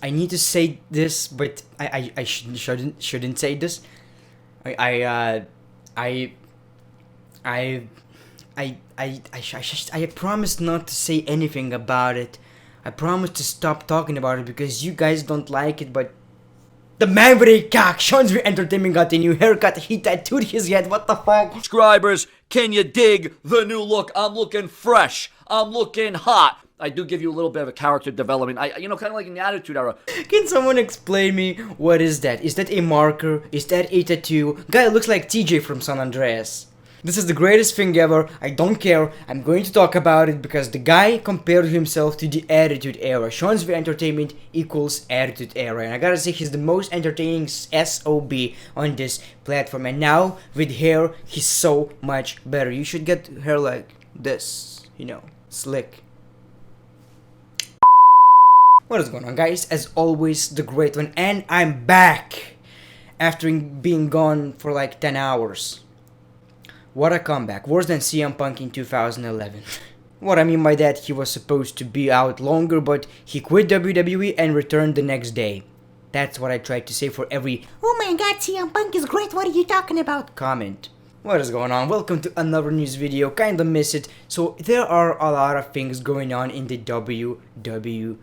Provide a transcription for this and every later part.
I need to say this, but I shouldn't say this. I I I I promised not to say anything about it. I promised to stop talking about it because you guys don't like it, but the man with a cock, Sean's Entertainment got a new haircut. He tattooed his head. What the fuck? Subscribers, can you dig the new look? I'm looking fresh. I'm looking hot. I do give you a little bit of a character development. Kind of like in the Attitude Era. Can someone explain me what is that? Is that a marker? Is that a tattoo? Guy looks like TJ from San Andreas. This is the greatest thing ever. I don't care. I'm going to talk about it because the guy compared himself to the Attitude Era. Sean's Entertainment equals Attitude Era. And I gotta say, he's the most entertaining SOB on this platform. And now, with hair, he's so much better. You should get hair like this. Slick. What is going on, guys? As always, the great one. And I'm back after being gone for like 10 hours. What a comeback. Worse than CM Punk in 2011. What I mean by that, he was supposed to be out longer, but he quit WWE and returned the next day. That's what I tried to say for every "Oh my god, CM Punk is great, what are you talking about?" comment. What is going on? Welcome to another news video. Kinda miss it. So there are a lot of things going on in the WWE.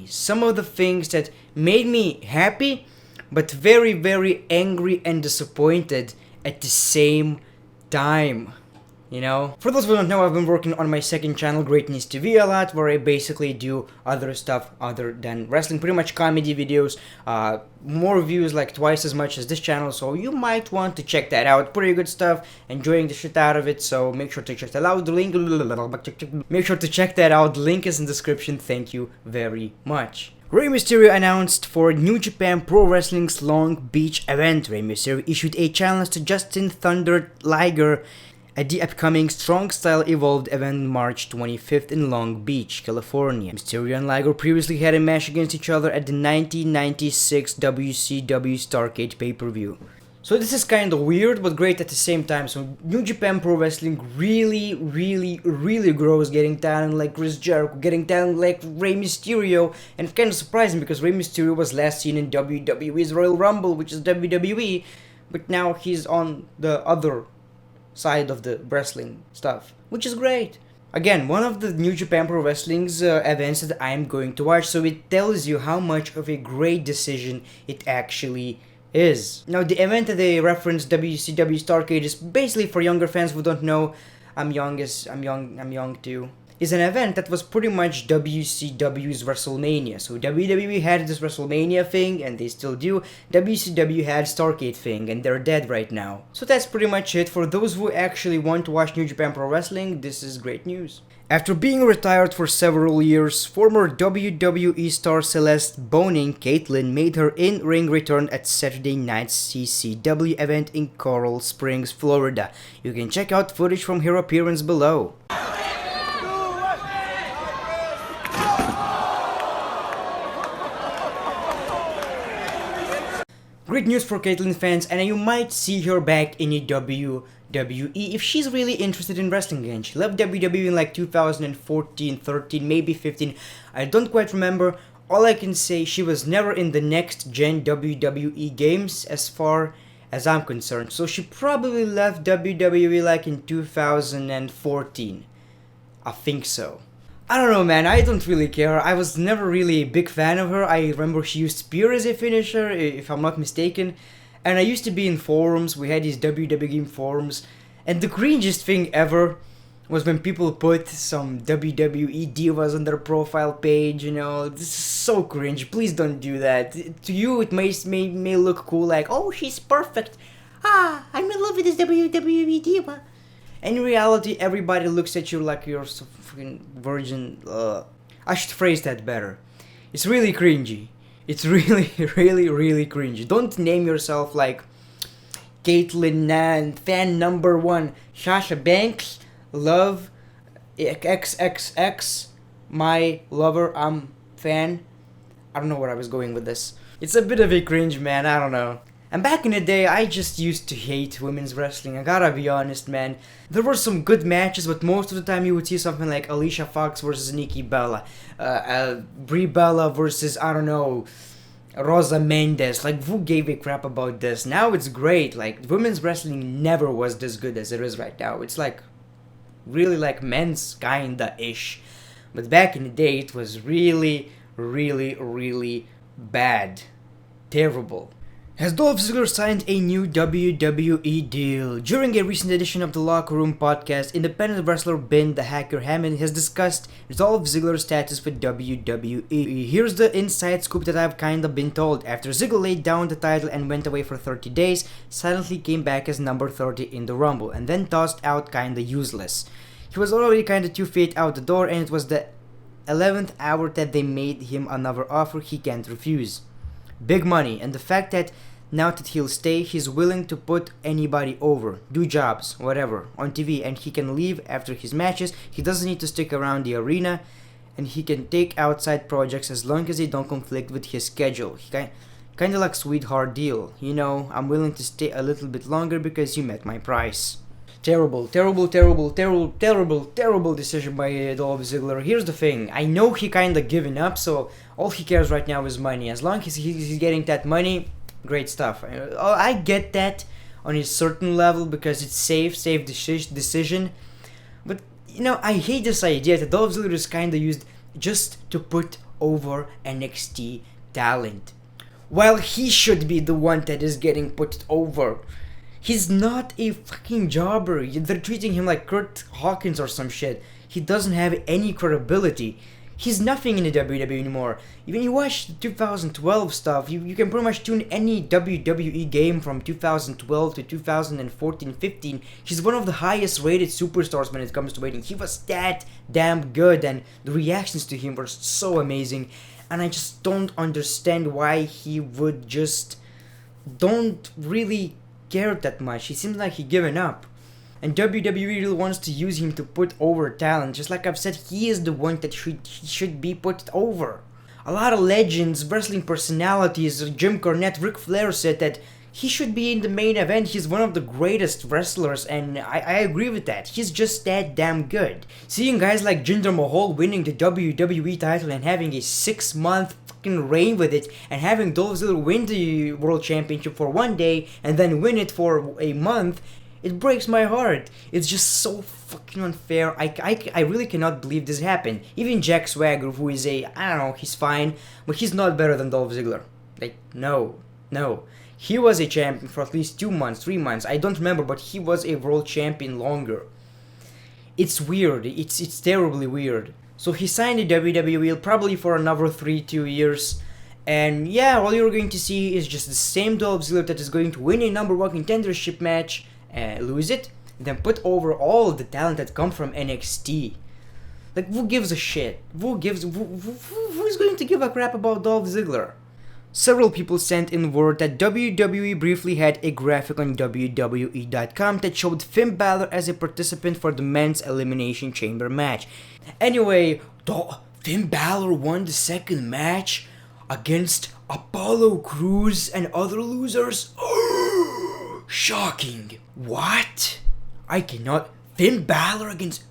Some of the things that made me happy, but very, very angry and disappointed at the same time. For those who don't know, I've been working on my second channel, Greatness TV, a lot, where I basically do other stuff other than wrestling, pretty much comedy videos, more views, like twice as much as this channel, so you might want to check that out. Pretty good stuff, enjoying the shit out of it, so make sure to check that out. The link, make sure to check that out. The link is in the description. Thank you very much. Rey Mysterio announced for New Japan Pro Wrestling's Long Beach event. Rey Mysterio issued a challenge to Justin Thunder Liger at the upcoming Strong Style Evolved event March 25th in Long Beach, California. Mysterio and Liger previously had a match against each other at the 1996 WCW Starrcade pay-per-view. So this is kind of weird, but great at the same time. So New Japan Pro Wrestling really grows, getting talent like Chris Jericho, getting talent like Rey Mysterio, and it's kind of surprising because Rey Mysterio was last seen in WWE's Royal Rumble, which is WWE, but now he's on the other side of the wrestling stuff, which is great. Again, one of the New Japan Pro Wrestling's events that I am going to watch, so it tells you how much of a great decision it actually is. Now, the event that they reference, WCW Starrcade, is basically for younger fans who don't know. I'm young too. Is an event that was pretty much WCW's WrestleMania. So WWE had this WrestleMania thing, and they still do. WCW had Starrcade thing, and they're dead right now. So that's pretty much it. For those who actually want to watch New Japan Pro Wrestling, this is great news. After being retired for several years, former WWE star Celeste Boning Caitlyn made her in-ring return at Saturday night's CCW event in Coral Springs, Florida. You can check out footage from her appearance below. Great news for Caitlyn fans, and you might see her back in the WWE if she's really interested in wrestling again. She left WWE in like 2014, 13, maybe 15. I don't quite remember. All I can say, she was never in the next gen WWE games as far as I'm concerned. So she probably left WWE like in 2014. I think so. I don't know, man, I don't really care. I was never really a big fan of her. I remember she used Spear as a finisher, if I'm not mistaken. And I used to be in forums, we had these WWE game forums. And the cringiest thing ever was when people put some WWE divas on their profile page, This is so cringe, please don't do that. To you, it may look cool, like, oh, she's perfect. I'm in love with this WWE diva. In reality, everybody looks at you like you're some fucking virgin. I should phrase that better. It's really cringy. It's really cringy. Don't name yourself like Caitlyn Nan, fan number 1, Sasha Banks, love, XXX, my lover, I'm fan. I don't know where I was going with this. It's a bit of a cringe, man, I don't know. And back in the day, I just used to hate women's wrestling. I gotta be honest, man. There were some good matches, but most of the time you would see something like Alicia Fox versus Nikki Bella, Brie Bella versus, I don't know, Rosa Mendes. Like, who gave a crap about this? Now it's great. Like, women's wrestling never was this good as it is right now. It's like, really like men's kinda-ish. But back in the day, it was really, really, really bad. Terrible. Has Dolph Ziggler signed a new WWE deal? During a recent edition of the Locker Room podcast, independent wrestler Ben the Hacker Hammond has discussed Dolph Ziggler's status with WWE. Here's the inside scoop that I've kinda been told. After Ziggler laid down the title and went away for 30 days, silently came back as number 30 in the Rumble, and then tossed out kinda useless. He was already kinda 2 feet out the door, and it was the 11th hour that they made him another offer he can't refuse. Big money, and the fact that now that he'll stay, he's willing to put anybody over, do jobs, whatever, on TV, and he can leave after his matches. He doesn't need to stick around the arena, and he can take outside projects as long as they don't conflict with his schedule. He kind of like sweetheart deal, you know, I'm willing to stay a little bit longer because you met my price. Terrible decision by Dolph Ziggler. Here's the thing, I know he kinda given up, so all he cares right now is money. As long as he's getting that money, great stuff. I get that on a certain level because it's safe decision. But, you know, I hate this idea that Dolph Ziggler is kinda used just to put over NXT talent. While he should be the one that is getting put over. He's not a fucking jobber. They're treating him like Kurt Hawkins or some shit. He doesn't have any credibility. He's nothing in the WWE anymore. When you watch the 2012 stuff, you can pretty much tune any WWE game from 2012 to 2014-15. He's one of the highest rated superstars when it comes to rating. He was that damn good, and the reactions to him were so amazing. And I just don't understand why he would just don't really care that much. He seems like he given up. And WWE really wants to use him to put over talent. Just like I've said, he is the one that should be put over. A lot of legends, wrestling personalities, Jim Cornette, Ric Flair said that he should be in the main event. He's one of the greatest wrestlers, and I agree with that. He's just that damn good. Seeing guys like Jinder Mahal winning the WWE title and having a 6-month fucking reign with it, and having Dolph Ziggler win the World Championship for one day and then win it for a month, it breaks my heart. It's just so fucking unfair. I really cannot believe this happened. Even Jack Swagger, who is I don't know, he's fine, but he's not better than Dolph Ziggler. Like, no. He was a champion for at least 2 months, 3 months, I don't remember, but he was a world champion longer. It's weird. It's terribly weird. So he signed the WWE probably for another 2 years. And yeah, all you're going to see is just the same Dolph Ziggler that is going to win a number 1 contendership match, lose it, then put over all the talent that come from NXT. Like, who gives a shit? Who's going to give a crap about Dolph Ziggler? Several people sent in word that WWE briefly had a graphic on WWE.com that showed Finn Balor as a participant for the men's Elimination Chamber match. Anyway, Finn Balor won the second match against Apollo Crews and other losers? Shocking. What? I cannot. Finn Balor against...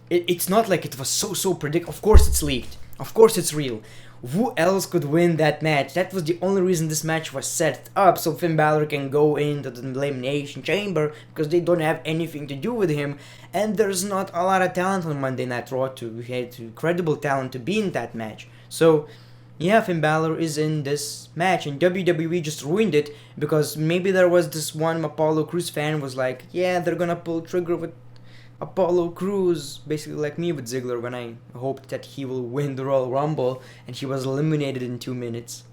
It's not like it was so predictable. Of course it's leaked. Of course it's real. Who else could win that match? That was the only reason this match was set up, so Finn Balor can go into the Elimination Chamber, because they don't have anything to do with him, and there's not a lot of talent on Monday Night Raw to have credible talent to be in that match. So, yeah, Finn Balor is in this match, and WWE just ruined it, because maybe there was this one Apollo Crews fan was like, yeah, they're gonna pull trigger with Apollo Crews, basically like me with Ziggler when I hoped that he will win the Royal Rumble, and he was eliminated in 2 minutes.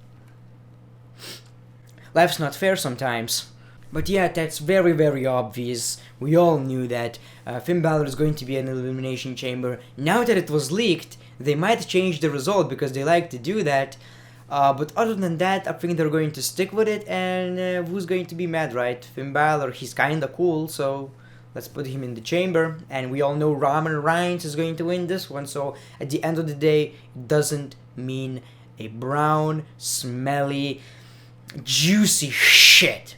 Life's not fair sometimes. But yeah, that's very obvious. We all knew that Finn Balor is going to be in the Elimination Chamber. Now that it was leaked, they might change the result because they like to do that. But other than that, I think they're going to stick with it, and who's going to be mad, right? Finn Balor, he's kinda cool, so let's put him in the chamber, and we all know Roman Reigns is going to win this one, so at the end of the day, it doesn't mean a brown, smelly, juicy shit.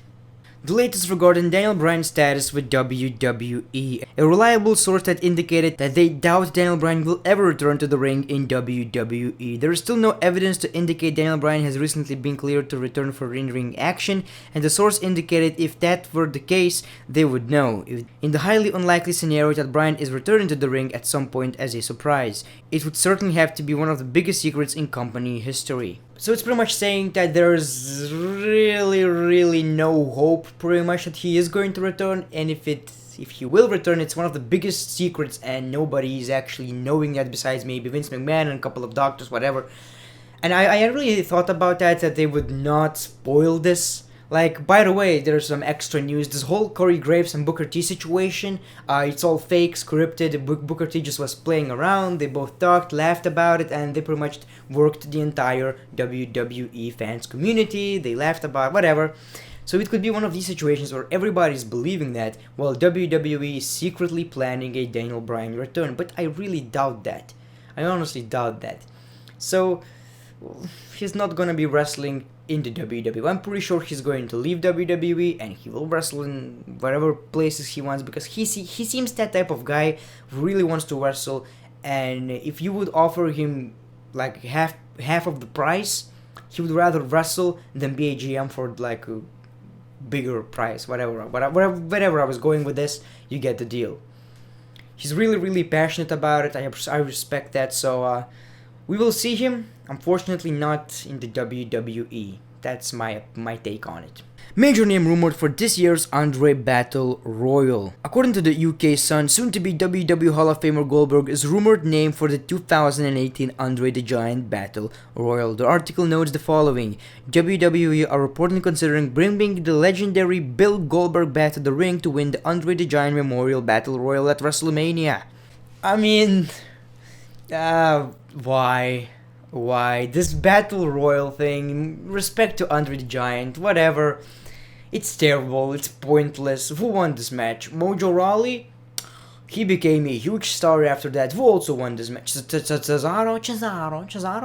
The latest regarding Daniel Bryan's status with WWE. A reliable source that indicated that they doubt Daniel Bryan will ever return to the ring in WWE. There is still no evidence to indicate Daniel Bryan has recently been cleared to return for in-ring action, and the source indicated if that were the case, they would know. In the highly unlikely scenario that Bryan is returning to the ring at some point as a surprise, it would certainly have to be one of the biggest secrets in company history. So it's pretty much saying that there's really no hope pretty much that he is going to return, and if he will return, it's one of the biggest secrets and nobody is actually knowing that besides maybe Vince McMahon and a couple of doctors, whatever. And I really thought about that they would not spoil this. Like, by the way, there's some extra news. This whole Corey Graves and Booker T situation, it's all fake, scripted. Booker T just was playing around. They both talked, laughed about it, and they pretty much worked the entire WWE fans community. They laughed about whatever. So it could be one of these situations where everybody's believing that, while WWE is secretly planning a Daniel Bryan return. But I really doubt that. I honestly doubt that. So he's not gonna be wrestling in the WWE. I'm pretty sure he's going to leave WWE and he will wrestle in whatever places he wants, because he seems that type of guy who really wants to wrestle. And if you would offer him like half of the price, he would rather wrestle than be a GM for like a bigger price. Whatever I was going with this, you get the deal. He's really passionate about it. I respect that. So we will see him. Unfortunately, not in the WWE. That's my take on it. Major name rumored for this year's Andre Battle Royal. According to the UK Sun, soon-to-be WWE Hall of Famer Goldberg is rumored name for the 2018 Andre the Giant Battle Royal. The article notes the following: WWE are reportedly considering bringing the legendary Bill Goldberg back to the ring to win the Andre the Giant Memorial Battle Royal at WrestleMania. I mean, why? Why? This Battle Royal thing, respect to Andre the Giant, whatever. It's terrible, it's pointless. Who won this match? Mojo Rawley? He became a huge star after that. Who also won this match? Cesaro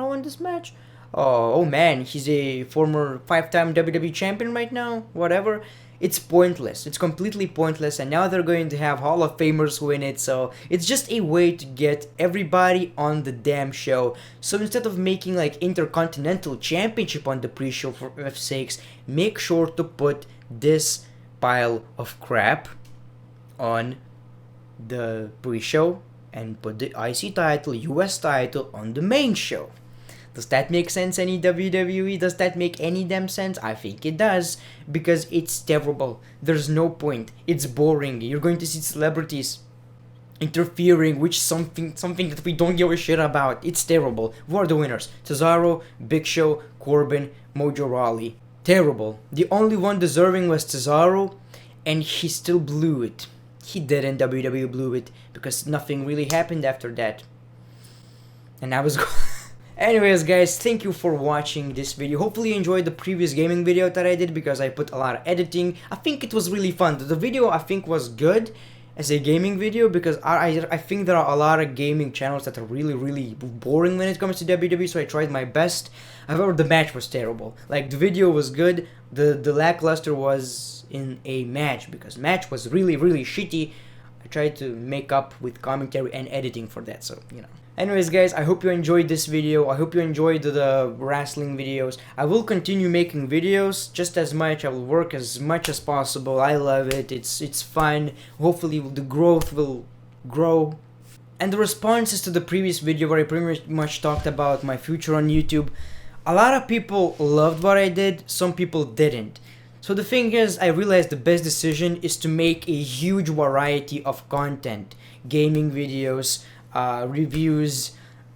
won this match? Oh man, he's a former 5-time WWE champion right now? Whatever. It's pointless. It's completely pointless, and now they're going to have Hall of Famers win it, so it's just a way to get everybody on the damn show. So instead of making like Intercontinental Championship on the pre-show for F's sakes, make sure to put this pile of crap on the pre-show and put the IC title, US title on the main show. Does that make sense, any WWE? Does that make any damn sense? I think it does, because it's terrible. There's no point. It's boring. You're going to see celebrities interfering with something that we don't give a shit about. It's terrible. Who are the winners? Cesaro, Big Show, Corbin, Mojo Rawley. Terrible. The only one deserving was Cesaro, and he still blew it. He didn't. WWE blew it, because nothing really happened after that. And I was Anyways guys, thank you for watching this video. Hopefully you enjoyed the previous gaming video that I did, because I put a lot of editing. I think it was really fun. The video I think was good as a gaming video, because I think there are a lot of gaming channels that are really boring when it comes to WWE, so I tried my best. However, the match was terrible. Like, the video was good, the lackluster was in a match, because match was really shitty. I tried to make up with commentary and editing for that, so you know. Anyways guys, I hope you enjoyed this video. I hope you enjoyed the wrestling videos. I will continue making videos just as much. I will work as much as possible. I love it. It's fun. Hopefully the growth will grow. And the responses to the previous video where I pretty much talked about my future on YouTube, a lot of people loved what I did, some people didn't. So the thing is, I realized the best decision is to make a huge variety of content. Gaming videos, reviews,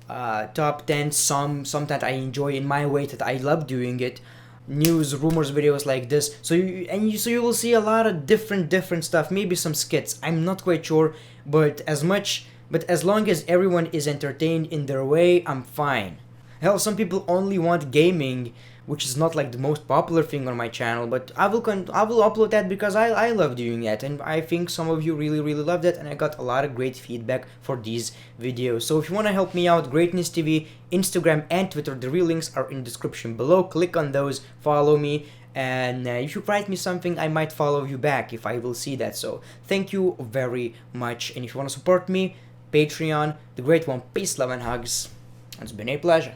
top 10, some that I enjoy in my way that I love doing it, news, rumors videos like this. So you will see a lot of different stuff, maybe some skits. I'm not quite sure, but as long as everyone is entertained in their way, I'm fine. Hell, some people only want gaming, which is not like the most popular thing on my channel, but I will upload that because I love doing that, and I think some of you really love that, and I got a lot of great feedback for these videos. So if you want to help me out, Greatness TV, Instagram and Twitter, the real links are in the description below. Click on those, follow me, and if you write me something, I might follow you back if I will see that. So thank you very much, and if you want to support me, Patreon, The Great One. Peace, love, and hugs. It's been a pleasure.